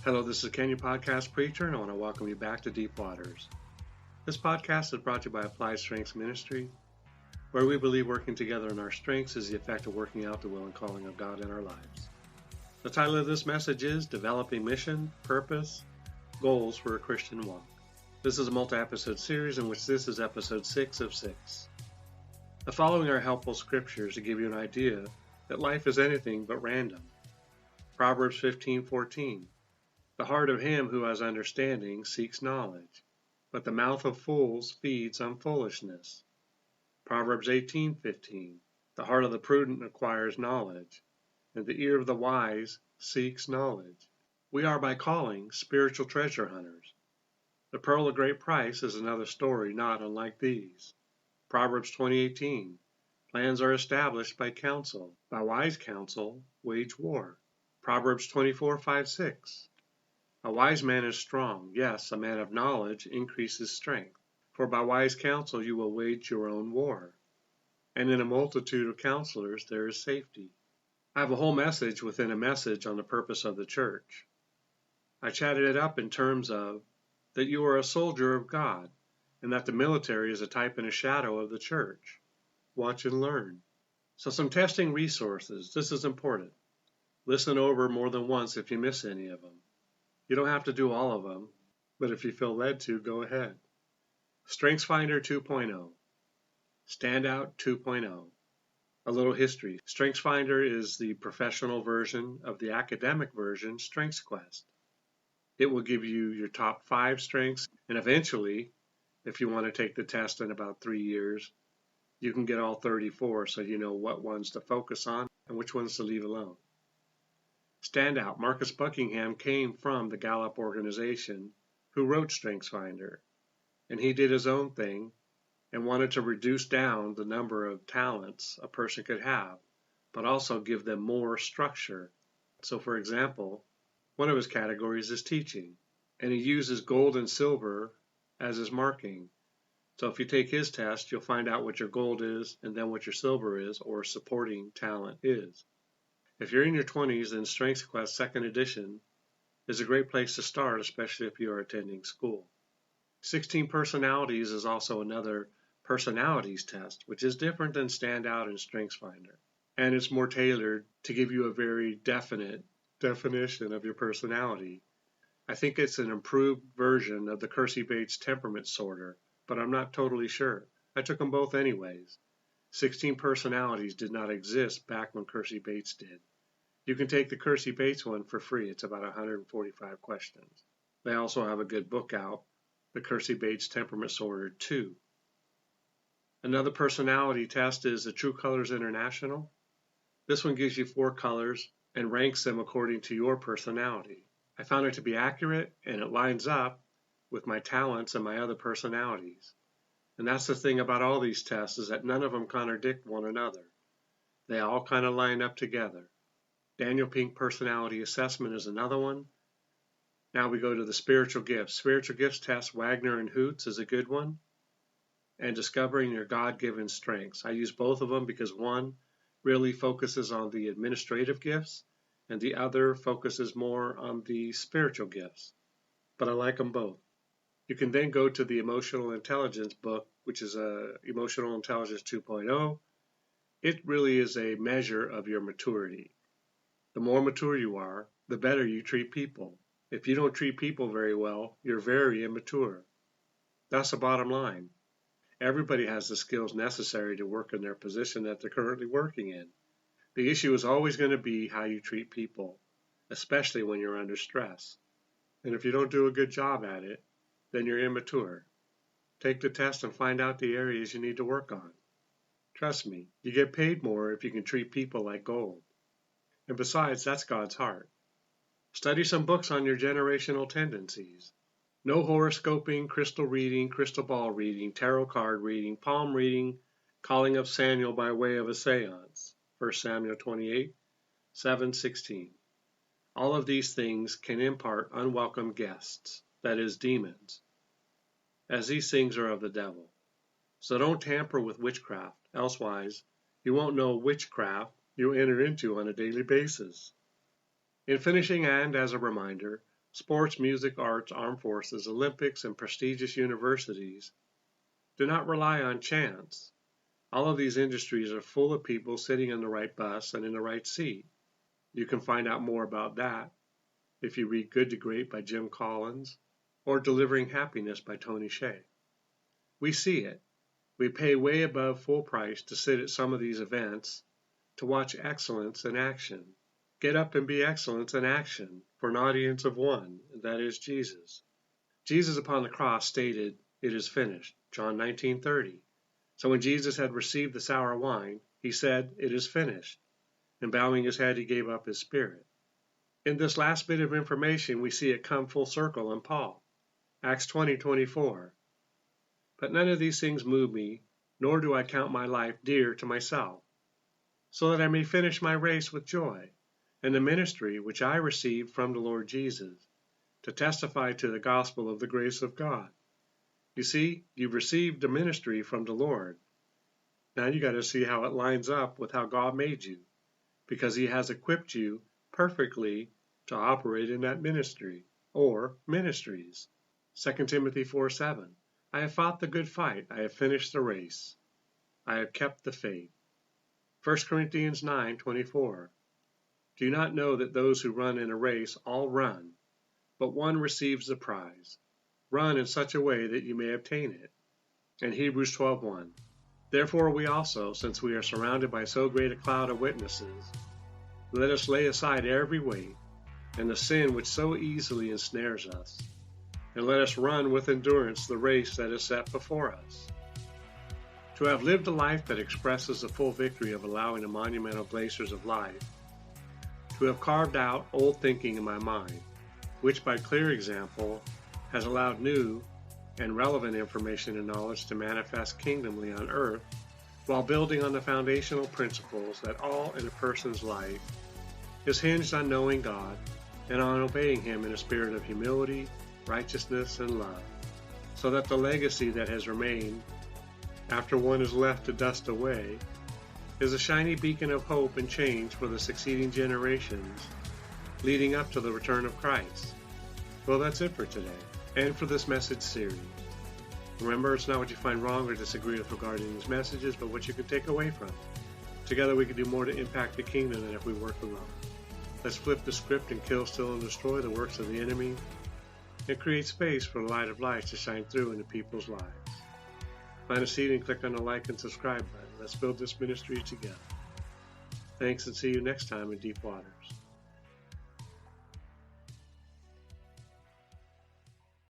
Hello, this is Ken, your podcast preacher, and I want to welcome you back to Deep Waters. This podcast is brought to you by Applied Strengths Ministry, where we believe working together in our strengths is the effect of working out the will and calling of God in our lives. The title of this message is Developing Mission, Purpose, Goals for a Christian Walk. This is a multi-episode series in which this is episode 6 of 6. The following are helpful scriptures to give you an idea that life is anything but random. Proverbs 15:14. The heart of him who has understanding seeks knowledge, but the mouth of fools feeds on foolishness. Proverbs 18:15. The heart of the prudent acquires knowledge, and the ear of the wise seeks knowledge. We are by calling spiritual treasure hunters. The pearl of great price is another story not unlike these. Proverbs 20:18. Plans are established by counsel. By wise counsel, wage war. Proverbs 24:5-6. A wise man is strong. Yes, a man of knowledge increases strength. For by wise counsel you will wage your own war. And in a multitude of counselors there is safety. I have a whole message within a message on the purpose of the church. I chatted it up in terms of that you are a soldier of God, and that the military is a type and a shadow of the church. Watch and learn. So some testing resources. This is important. Listen over more than once if you miss any of them. You don't have to do all of them, but if you feel led to, go ahead. StrengthsFinder 2.0. Standout 2.0. A little history. StrengthsFinder is the professional version of the academic version, StrengthsQuest. It will give you your top 5 strengths, and eventually, if you want to take the test in about 3 years, you can get all 34 so you know what ones to focus on and which ones to leave alone. Standout. Marcus Buckingham came from the Gallup organization who wrote StrengthsFinder, and he did his own thing and wanted to reduce down the number of talents a person could have, but also give them more structure. So for example, one of his categories is teaching, and he uses gold and silver as his marking. So if you take his test, you'll find out what your gold is and then what your silver is or supporting talent is. If you're in your 20s, then StrengthsQuest 2nd edition is a great place to start, especially if you are attending school. 16 Personalities is also another personalities test, which is different than Standout and StrengthsFinder. And it's more tailored to give you a very definite definition of your personality. I think it's an improved version of the Kersey-Bates temperament sorter, but I'm not totally sure. I took them both anyways. 16 Personalities did not exist back when Kersey-Bates did. You can take the Kersey-Bates one for free. It's about 145 questions. They also have a good book out, the Kersey-Bates Temperament Sorter 2. Another personality test is the True Colors International. This one gives you 4 colors and ranks them according to your personality. I found it to be accurate, and it lines up with my talents and my other personalities. And that's the thing about all these tests, is that none of them contradict one another. They all kind of line up together. Daniel Pink Personality Assessment is another one. Now we go to the spiritual gifts. Spiritual gifts test, Wagner and Hoots is a good one. And discovering your God-given strengths. I use both of them because one really focuses on the administrative gifts and the other focuses more on the spiritual gifts. But I like them both. You can then go to the Emotional Intelligence book, which is Emotional Intelligence 2.0. It really is a measure of your maturity. The more mature you are, the better you treat people. If you don't treat people very well, you're very immature. That's the bottom line. Everybody has the skills necessary to work in their position that they're currently working in. The issue is always going to be how you treat people, especially when you're under stress. And if you don't do a good job at it, then you're immature. Take the test and find out the areas you need to work on. Trust me, you get paid more if you can treat people like gold. And besides, that's God's heart. Study some books on your generational tendencies. No horoscoping, crystal reading, crystal ball reading, tarot card reading, palm reading, calling of Samuel by way of a seance. 1 Samuel 28, 7-16. All of these things can impart unwelcome guests, that is, demons, as these things are of the devil. So don't tamper with witchcraft, elsewise you won't know witchcraft you enter into on a daily basis. In finishing, and as a reminder, Sports, music, arts, armed forces, Olympics, and prestigious universities do not rely on chance. All of these industries are full of people sitting in the right bus and in the right seat. You can find out more about that if you read Good to Great by Jim Collins or Delivering Happiness by Tony Hsieh. We see it. We pay way above full price to sit at some of these events to watch excellence in action. Get up and be excellence in action for an audience of one, and that is Jesus. Jesus upon the cross stated, "It is finished," John 19:30. So when Jesus had received the sour wine, he said, "It is finished," and bowing his head, he gave up his spirit. In this last bit of information, we see it come full circle in Paul. Acts 20:24. But none of these things move me, nor do I count my life dear to myself, so that I may finish my race with joy, and the ministry which I received from the Lord Jesus, to testify to the gospel of the grace of God. You see, you've received a ministry from the Lord. Now you got to see how it lines up with how God made you, because he has equipped you perfectly to operate in that ministry, or ministries. 2 Timothy 4:7. I have fought the good fight, I have finished the race, I have kept the faith. 1 Corinthians 9:24. Do you not know that those who run in a race all run, but one receives the prize? Run in such a way that you may obtain it. And Hebrews 12:1. Therefore we also, since we are surrounded by so great a cloud of witnesses, let us lay aside every weight and the sin which so easily ensnares us, and let us run with endurance the race that is set before us. To have lived a life that expresses the full victory of allowing the monumental glaciers of life, to have carved out old thinking in my mind, which by clear example has allowed new and relevant information and knowledge to manifest kingdomly on earth, while building on the foundational principles that all in a person's life is hinged on knowing God and on obeying him in a spirit of humility, righteousness, and love, so that the legacy that has remained after one is left to dust away is a shiny beacon of hope and change for the succeeding generations leading up to the return of Christ. Well, that's it for today, and for this message series. Remember, it's not what you find wrong or disagree with regarding these messages, but what you can take away from it. Together we can do more to impact the kingdom than if we work alone. Let's flip the script and kill, steal, and destroy the works of the enemy, and create space for the light of light to shine through into people's lives. Find a seat and click on the like and subscribe button. Let's build this ministry together. Thanks, and see you next time in Deep Waters.